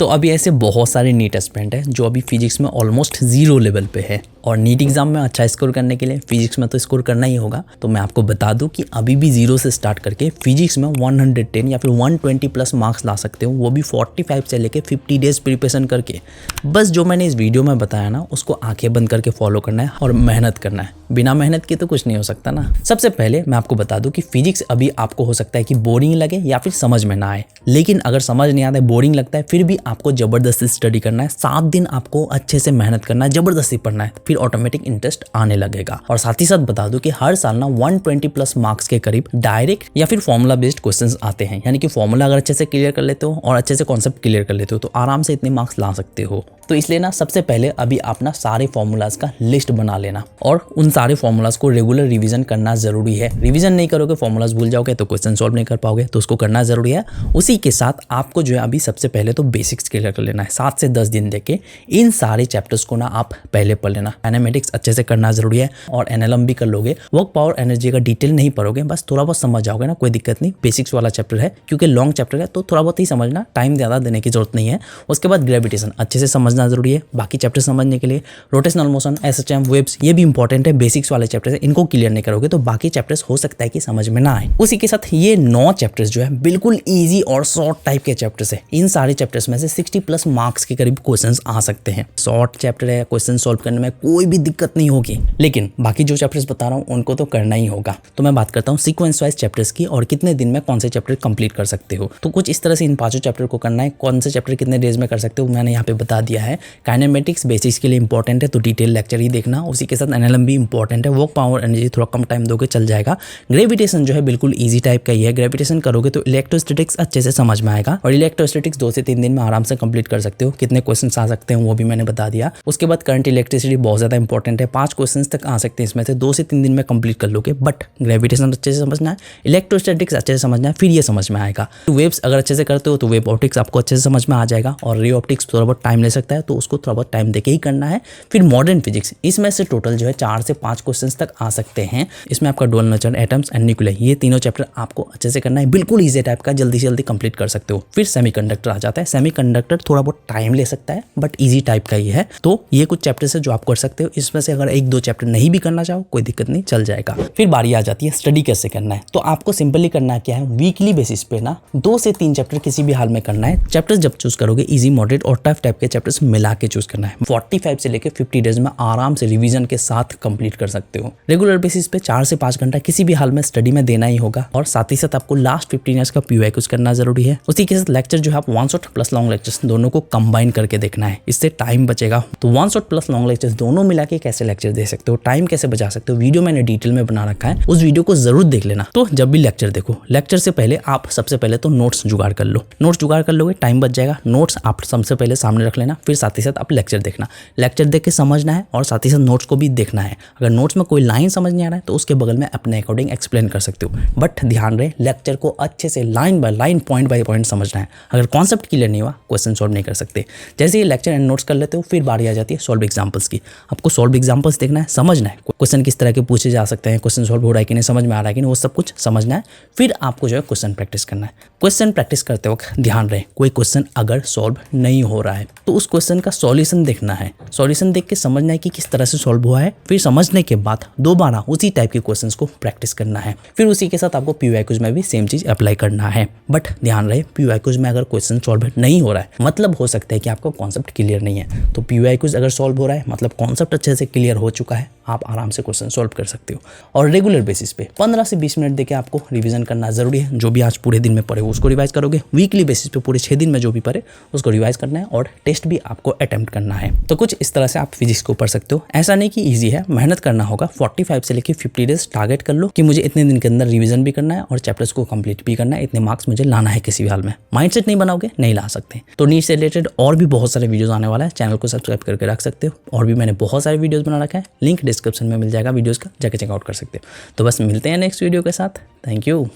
तो अभी ऐसे बहुत सारे नीट एस्पिरेंट है जो अभी फिजिक्स में ऑलमोस्ट 0 लेवल पे है और नीट एग्जाम में अच्छा स्कोर करने के लिए फिजिक्स में तो स्कोर करना ही होगा। तो मैं आपको बता दूं कि अभी भी 0 से स्टार्ट करके फिजिक्स में 110 या फिर 120 प्लस मार्क्स ला सकते हो, वो भी 45 से लेके 50 डेज प्रिपरेशन करके। बस जो मैंने इस वीडियो में बताया ना उसको आंखें बंद करके फॉलो करना है और मेहनत करना है। बिना मेहनत के तो कुछ नहीं हो सकता ना। सबसे पहले मैं आपको बता दूं कि फिजिक्स अभी आपको हो सकता है कि बोरिंग लगे या फिर समझ में ना आए, लेकिन अगर समझ नहीं आता है, बोरिंग लगता है, फिर भी आपको जबरदस्ती स्टडी करना है। 7 दिन आपको अच्छे से मेहनत करना है, जबरदस्ती पढ़ना है, फिर ऑटोमेटिक इंटरेस्ट आने लगेगा। और साथ ही साथ बता दूं कि हर साल ना 120 प्लस मार्क्स के करीब डायरेक्ट या फिर फॉर्मूला बेस्ड क्वेश्चंस आते हैं, यानी कि फॉर्मूला अगर अच्छे से क्लियर कर लेते हो और अच्छे से कॉन्सेप्ट क्लियर कर लेते हो तो आराम से इतने मार्क्स ला सकते हो। तो इसलिए ना सबसे पहले अभी आप ना सारे फॉर्मूलाज का लिस्ट बना लेना और उन सारे फॉर्मूलाज को रेगुलर रिवीजन करना जरूरी है। रिवीजन नहीं करोगे, फॉर्मूलाज भूल जाओगे तो क्वेश्चन सॉल्व नहीं कर पाओगे, तो उसको करना जरूरी है। उसी के साथ आपको जो है अभी सबसे पहले तो बेसिक्स क्लियर कर लेना है। 7 से 10 दिन देके इन सारे चैप्टर्स को ना आप पहले पढ़ लेना। एनामेटिक्स अच्छे से करना जरूरी है और एनएलएम भी कर लोगे। वर्क पावर एनर्जी का डिटेल नहीं पढ़ोगे, बस थोड़ा बहुत समझ जाओगे ना, कोई दिक्कत नहीं। बेसिक्स वाला चैप्टर है क्योंकि लॉन्ग चैप्टर है तो थोड़ा बहुत ही समझना, टाइम ज़्यादा देने की जरूरत नहीं है। उसके बाद ग्रेविटेशन अच्छे से समझना जरूरी है बाकी चैप्टर समझने के लिए। रोटेशनल मोशन, एसएचएम, वेव्स, ये भी इंपॉर्टेंट है, बेसिक्स वाले चैप्टर है। इनको क्लियर नहीं करोगे तो बाकी चैप्टर्स हो सकता है कि समझ में ना आए। उसी के साथ ये 9 चैप्टर्स जो है बिल्कुल इजी और शॉर्ट टाइप के चैप्टर्स है। इन सारे चैप्टर्स में से 60 प्लस मार्क्स के करीब क्वेश्चंस आ सकते हैं। शॉर्ट चैप्टर है, क्वेश्चन सॉल्व करने में कोई भी दिक्कत नहीं होगी, लेकिन बाकी जो चैप्टर्स बता रहा हूँ उनको तो करना ही होगा। तो मैं बात करता हूँ सीक्वेंस वाइज चैप्टर्स की और कितने दिन में कौन से चैप्टर कंप्लीट कर सकते हो। तो कुछ इस तरह से इन 5 चैप्टर को करना है। कौन से चैप्टर कितने डेज में कर सकते हो मैंने यहाँ पे बता दिया है। काइनेमेटिक्स बेसिक्स के लिए इंपॉर्टेंट है तो डिटेल लेक्चर ही देखना। उसी के साथ एनएलएम भी इंपॉर्टेंट है। वर्क पावर एनर्जी थोड़ा कम टाइम दोगे चल जाएगा। ग्रेविटेशन जो है बिल्कुल ईजी टाइप का ही है। ग्रेविटेशन करोगे तो इलेक्ट्रोस्टैटिक्स अच्छे से समझ में आएगा और इलेक्ट्रोस्टैटिक्स 2 से 3 दिन में आराम से कंप्लीट कर सकते हो। कितने क्वेश्चंस आ सकते हैं वो भी मैंने बता दिया। उसके बाद करंट इलेक्ट्रिसिटी बहुत ज्यादा इंपॉर्टेंट है। 5 क्वेश्चंस तक आ सकते हैं इसमें से, 2 से 3 दिन में कंप्लीट कर लोगे। बट ग्रेविटेशन अच्छे से समझना है, इलेक्ट्रोस्टैटिक्स अच्छे से समझना है, फिर ये समझ में आएगा। वेव्स अगर अच्छे से करते हो तो वेव ऑप्टिक्स आपको अच्छे से समझ में आ जाएगा और रे ऑप्टिक्स थोड़ा बहुत टाइम ले सकता है तो उसको थोड़ा बहुत टाइम देके ही करना है। फिर मॉडर्न फिजिक्स, इसमें से टोटल जो है 4 से 5 क्वेश्चंस तक आ सकते हैं। इसमें आपका dual nature, atoms and nuclear, ये तीनों चैप्टर आपको अच्छे से करना है। बिल्कुल इजी टाइप का, जल्दी से जल्दी कंप्लीट कर सकते हो। फिर सेमीकंडक्टर आ जाता है। सेमीकंडक्टर थोड़ा बहुत टाइम ले सकता है बट इजी टाइप का ही है। तो ये कुछ चैप्टर्स है जो आप कर सकते हो। इसमें से अगर 1-2 चैप्टर नहीं भी करना चाहो कोई दिक्कत नहीं, चल जाएगा। फिर बारी आ जाती है स्टडी कैसे करना है। तो आपको सिंपली करना क्या है, वीकली बेसिस पे ना 2 से 3 चैप्टर किसी भी हाल में करना है। चैप्टर्स जब चूज करोगे इजी, मॉडरेट और टफ टाइप के चैप्टर्स मिला के चूज करना है। 45 से लेकर 50 डेज में आराम से रिवीजन के साथ कंप्लीट कर सकते हो। रेगुलर बेसिस पे 4 से 5 घंटा किसी भी हाल में स्टडी में देना ही होगा और साथ ही साथ आपको लास्ट 15 ईयर्स का पीवाई कुछ करना जरूरी है। उसी के साथ लेक्चर जो है आप 1 शॉट प्लस लॉन्ग लेक्चर्स दोनों को कंबाइन करके देखना है, इससे टाइम बचेगा। तो 1 शॉट प्लस लॉन्ग लेक्चर्स दोनों मिला के कैसे लेक्चर दे सकते हो, टाइम कैसे बचा सकते हो, वीडियो मैंने डिटेल में बना रखा है, उस वीडियो को जरूर देख लेना। तो जब भी लेक्चर देखो, लेक्चर से पहले आप सबसे पहले तो नोट्स जुगाड़ कर लो। नोट्स जुगाड़ कर लोगे टाइम बच जाएगा। नोट्स आप सबसे पहले सामने रख लेना, फिर साथ ही साथ आप लेक्चर देखना। लेक्चर देख के समझना है और साथ ही साथ नोट्स को भी देखना है। अगर नोट्स में कोई लाइन समझ नहीं आ रहा है तो उसके बगल में अपने अकॉर्डिंग एक्सप्लेन कर सकते हो, बट ध्यान रहे लेक्चर को अच्छे से line by line, point by point समझना है। अगर कॉन्सेप्ट क्लियर नहीं हुआ क्वेश्चन सॉल्व नहीं कर सकते। जैसे ये लेक्चर एंड नोट्स कर लेते हो फिर बारी आ जाती है सॉल्व एग्जांपल्स की। आपको सॉल्व एग्जांपल्स देखना है, समझना है क्वेश्चन किस तरह के पूछे जा सकते हैं, क्वेश्चन सॉल्व हो रहा है कि नहीं, समझ में आ रहा है कि नहीं, वो सब कुछ समझना है। फिर आपको जो है क्वेश्चन प्रैक्टिस करना है। क्वेश्चन प्रैक्टिस करते वक्त ध्यान रहे कोई क्वेश्चन अगर सॉल्व नहीं हो रहा है तो उस क्वेश्चन का सॉल्यूशन देखना है। सॉल्यूशन देख के समझना है कि किस तरह से सॉल्व हुआ है। फिर समझने के बाद दोबारा उसी टाइप के क्वेश्चंस को प्रैक्टिस करना है। फिर उसी के साथ आपको पीवाई क्विज में भी सेम चीज अप्लाई करना है। बट ध्यान रहे पीवाई क्विज में अगर क्वेश्चन सॉल्व नहीं हो रहा है मतलब हो सकता है कि आपका कॉन्सेप्ट क्लियर नहीं है। तो पीवाई क्विज अगर सॉल्व हो रहा है मतलब कॉन्सेप्ट अच्छे से क्लियर हो चुका है, आप आराम से क्वेश्चन सॉल्व कर सकते हो। और रेगुलर बेसिस पे 15 से 20 मिनट देके आपको रिवीजन करना जरूरी है। जो भी आज पूरे दिन में पढ़े उसको रिवाइज करोगे। वीकली बेसिस पे पूरे 6 दिन में जो भी पढ़े उसको रिवाइज करना है और टेस्ट भी आपको अटेम्प्ट करना है। तो कुछ इस तरह से आप फिजिक्स को पढ़ सकते हो। ऐसा नहीं कि ईजी है, मेहनत करना होगा। 45 से लेकर 50 डेज टारगेट कर लो कि मुझे इतने दिन के अंदर रिवीजन भी करना है और चैप्टर्स को कंप्लीट भी करना है, इतने मार्क्स मुझे लाना है किसी भी हाल में। माइंडसेट नहीं बनाओगे नहीं ला सकते। तो नीट से रिलेटेड और भी बहुत सारे वीडियोस आने वाला है, चैनल को सब्सक्राइब करके रख सकते हो। और भी मैंने बहुत सारे वीडियोस बना रखा है, लिंक डिस्क्रिप्शन में मिल जाएगा वीडियोस का, जाके चेकआउट कर सकते हो। तो बस मिलते हैं नेक्स्ट वीडियो के साथ। Thank you.